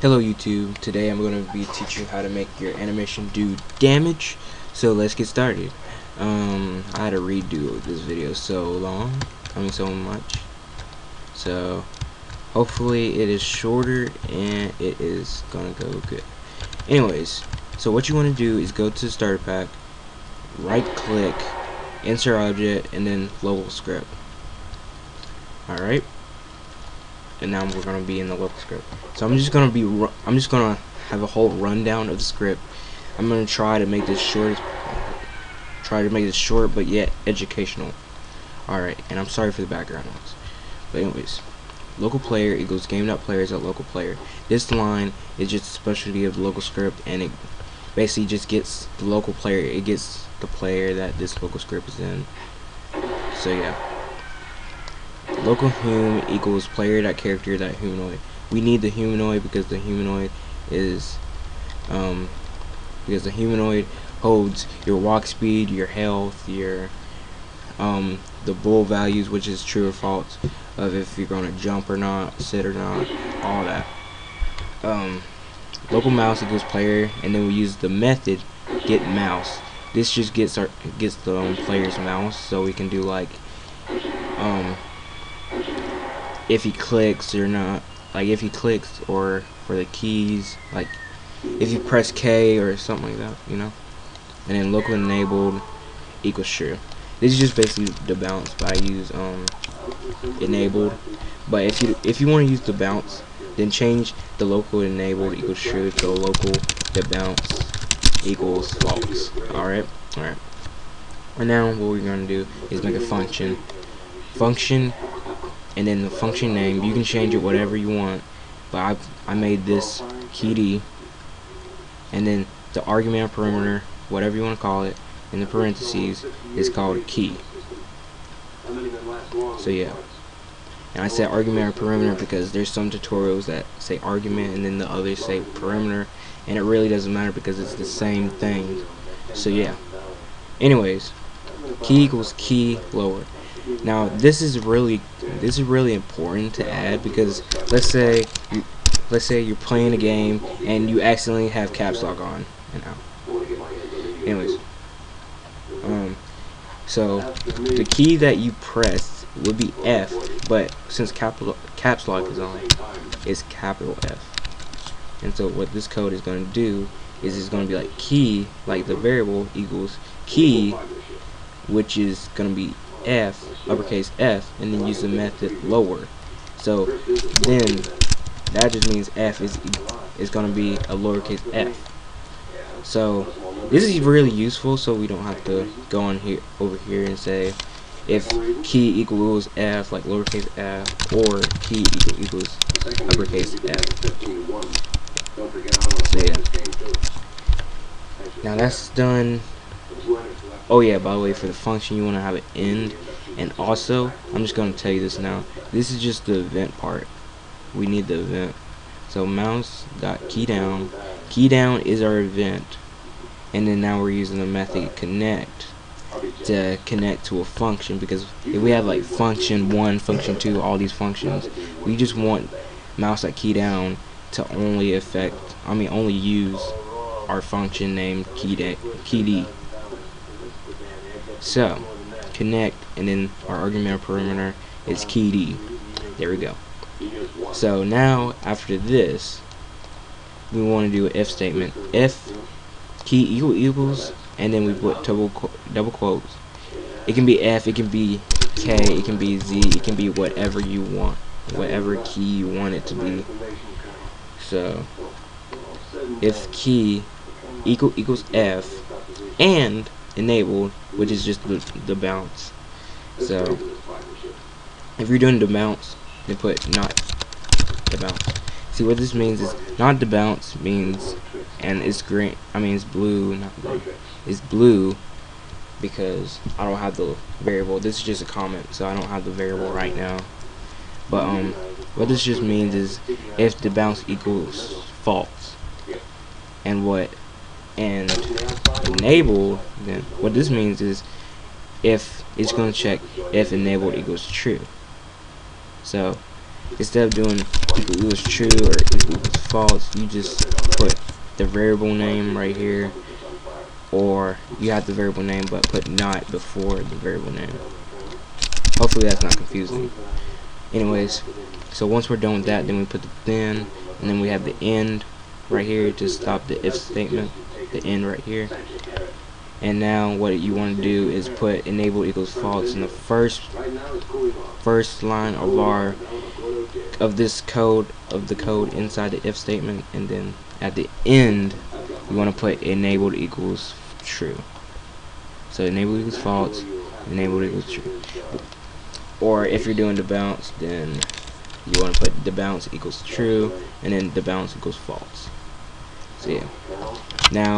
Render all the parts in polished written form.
Hello YouTube, today I'm going to be teaching you how to make your animation do damage. So let's get started. I had to redo this video so much. So hopefully it is shorter and it is gonna go good. Anyways, so what you want to do is go to the starter pack, right click, insert object, and then local script. Alright. And now we're gonna be in the local script. So I'm just gonna have a whole rundown of the script. I'm gonna try to make this short, but yet educational. Alright, and I'm sorry for the background noise. But anyways, local player equals game.players.localPlayer. This line is just a specialty of the local script, and it basically just gets the local player. It gets the player that this local script is in. So yeah. Local hum equals player.character.humanoid. We need the humanoid because the humanoid is holds your walk speed, your health, your the bull values, which is true or false, of if you're gonna jump or not, sit or not, all that. Local mouse equals player, and then we use the method get mouse. This just gets the player's mouse, so we can do like if he clicks or not, like if he clicks, or for the keys, like if you press K or something like that, you know. And then local enabled equals true. This is just basically debounce, but I use enabled. But if you want to use debounce, then change the local enabled equals true to local debounce equals false. Alright. And now what we're gonna do is make a function, and then the function name, you can change it whatever you want, but I made this key D, and then the argument parameter, whatever you want to call it, in the parentheses is called key. So yeah, and I said argument or parameter because there's some tutorials that say argument and then the others say parameter, and it really doesn't matter because it's the same thing. So yeah, anyways, key equals key lower. Now this is really important to add, because let's say you're playing a game and you accidentally have caps lock on and out. Anyways, so the key that you press would be F, but since caps lock is on, it's capital F. And so what this code is going to do is it's going to be like key, like the variable, equals key, which is going to be F, uppercase F, and then use the method lower. So then that just means F is going to be a lowercase f. So this is really useful, so we don't have to go on over here and say if key equals F, like lowercase f, or key equals uppercase F. So yeah. Now that's done. Oh yeah, by the way, for the function you want to have an end, and also I'm just going to tell you this now. This is just the event part. We need the event. So mouse.keyDown. Keydown is our event, and then now we're using the method connect to connect to a function, because if we have like function 1, function 2, all these functions, we just want mouse.keyDown to only use our function named keyD. So connect, and then our argument perimeter is keyD. There we go. So now after this, we want to do an if statement. If key equals, and then we put double quotes. It can be F, it can be K, it can be Z, it can be whatever you want, whatever key you want it to be. So if key equals F and enabled, which is just the bounce. So if you're doing the bounce, then put not the bounce. See what this means is not the bounce means, and it's green. It's blue, not green. It's blue because I don't have the variable. This is just a comment, so I don't have the variable right now. But what this just means is if the bounce equals false, and enabled, then what this means is if it's going to check if enabled equals true. So instead of doing equals true or equals false, you just put the variable name right here, or you have the variable name but put not before the variable name. Hopefully that's not confusing. Anyways, so once we're done with that, then we put the then, and then we have the end right here to stop the if statement, the end right here. And now what you want to do is put enable equals false in the first line of this code, of the code inside the if statement, and then at the end you want to put enabled equals true. So enabled equals false, enabled equals true. Or if you're doing debounce, then you want to put debounce equals true, and then debounce equals false. So yeah. Now,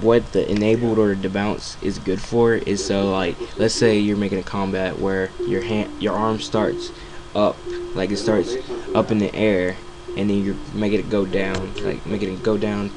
what the enabled or debounce is good for is, so like, let's say you're making a combat where your arm starts up, like it starts up in the air, and then you're making it go down, like making it go down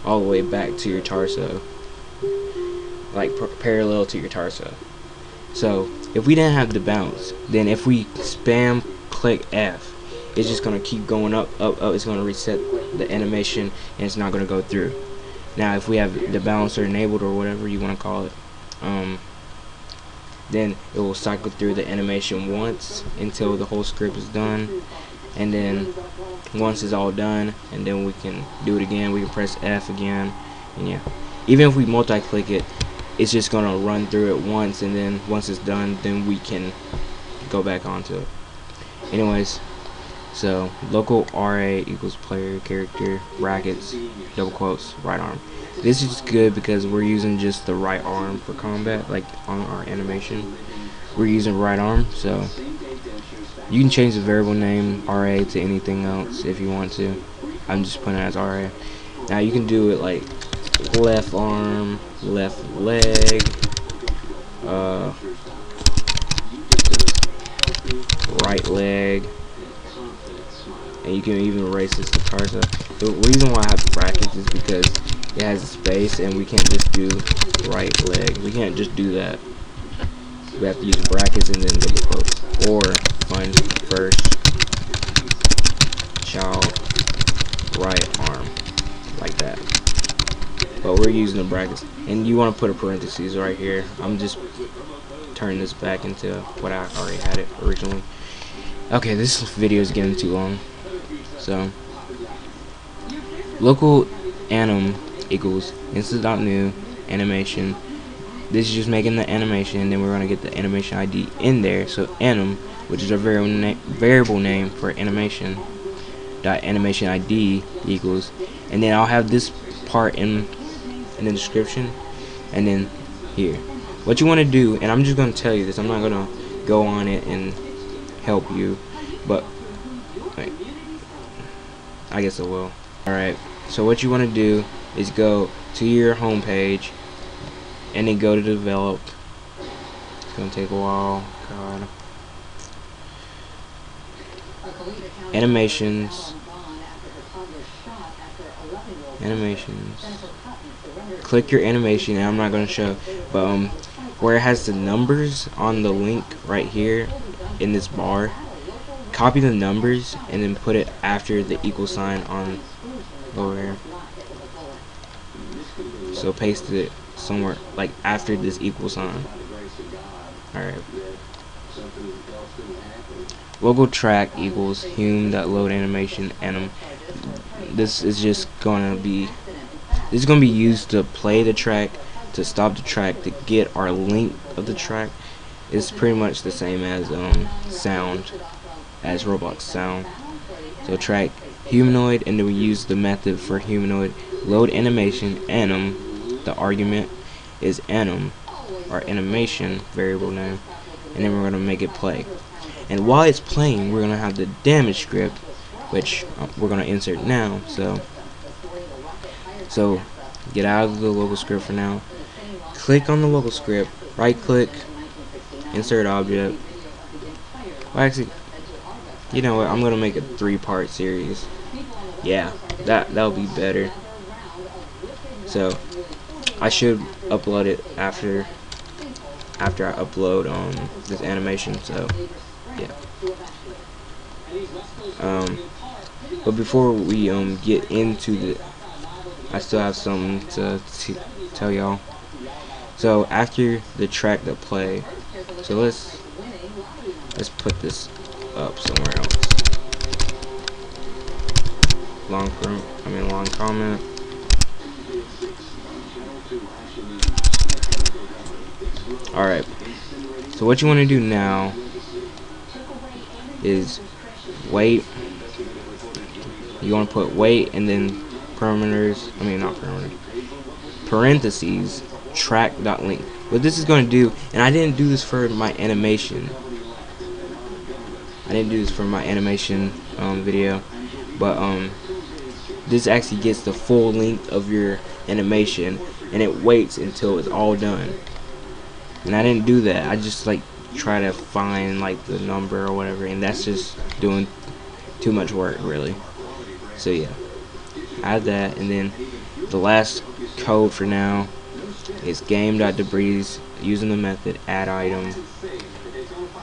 all the way back to your torso, like parallel to your torso. So if we didn't have debounce, then if we spam click F, it's just gonna keep going up, up, up. It's gonna reset the animation, and it's not gonna go through. Now if we have debounce or enabled or whatever you want to call it, then it will cycle through the animation once until the whole script is done, and then once it's all done, and then we can do it again. We can press F again, and yeah, even if we multi-click it, it's just gonna run through it once, and then once it's done, then we can go back onto it. Anyways, so local RA equals player character brackets double quotes right arm. This is good because we're using just the right arm for combat, like on our animation. We're using right arm, so you can change the variable name RA to anything else if you want to. I'm just putting it as RA. Now you can do it like left arm, left leg, right leg, and you can even erase this to torso. The reason why I have brackets is because it has a space, and we can't just do right leg. We can't just do that. We have to use brackets and then double quotes, or find first child right arm, like that. But we're using the brackets, and you want to put a parentheses right here. I'm just turning this back into what I already had it originally. Okay, this video is getting too long. So local anim equals instance.new animation. This is just making the animation, and then we're gonna get the animation ID in there. So anim, which is our variable name for animation, dot animation ID equals, and then I'll have this part in the description, and then here. What you want to do, and I'm just gonna tell you this. I'm not gonna go on it and help you, but wait, I guess I will. Alright, so what you want to do is go to your home page, and then go to develop. It's gonna take a while. God. Animations. Click your animation, and I'm not gonna show, but where it has the numbers on the link right here in this bar, copy the numbers and then put it after the equal sign on over here. So paste it somewhere like after this equal sign. Alright. Local track equals hum.load animation anim. This is just gonna be used to play the track, to stop the track, to get our link of the track. It's pretty much the same as sound, as Roblox sound. So track humanoid, and then we use the method for humanoid load animation anim. The argument is anim, our animation variable name, and then we're gonna make it play. And while it's playing, we're gonna have the damage script, which we're gonna insert now. So get out of the local script for now. Click on the local script, right click, insert object. Well, actually, you know what, I'm gonna make a 3-part series. Yeah, that'll be better. So I should upload it after after I upload this animation. So yeah. But before we get into the, I still have something to tell y'all. So after the track that play, so let's put this up somewhere else. Long comment. Alright, so what you want to do now is wait. You want to put wait and then parentheses track.link. What this is going to do, and I didn't do this for my animation. Video, but this actually gets the full length of your animation, and it waits until it's all done. And I didn't do that. I just like try to find like the number or whatever, and that's just doing too much work really. So yeah, add that, and then the last code for now is game.debris using the method add item,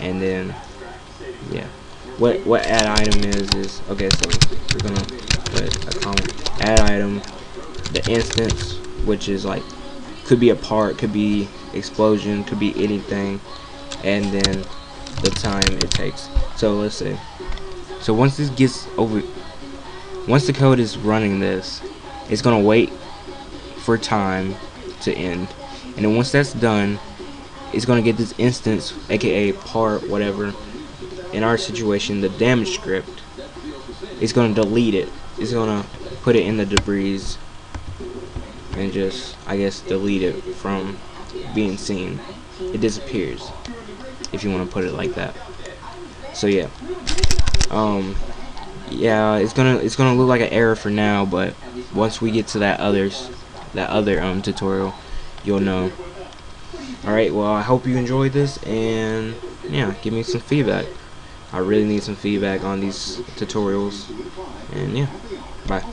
and then yeah, what add item is okay. So we're gonna put a comment add item, the instance, which is like could be a part, could be explosion, could be anything, and then the time it takes. So let's see. So once this gets over, once the code is running this, it's gonna wait for time to end, and then once that's done, it's gonna get this instance, aka part, whatever. In our situation, the damage script, it's gonna delete it. It's gonna put it in the debris and just, I guess, delete it from being seen. It disappears, if you want to put it like that. So yeah, yeah, it's gonna look like an error for now, but once we get to that other tutorial, you'll know. Alright, well, I hope you enjoyed this, and yeah, give me some feedback. I really need some feedback on these tutorials, and yeah, bye.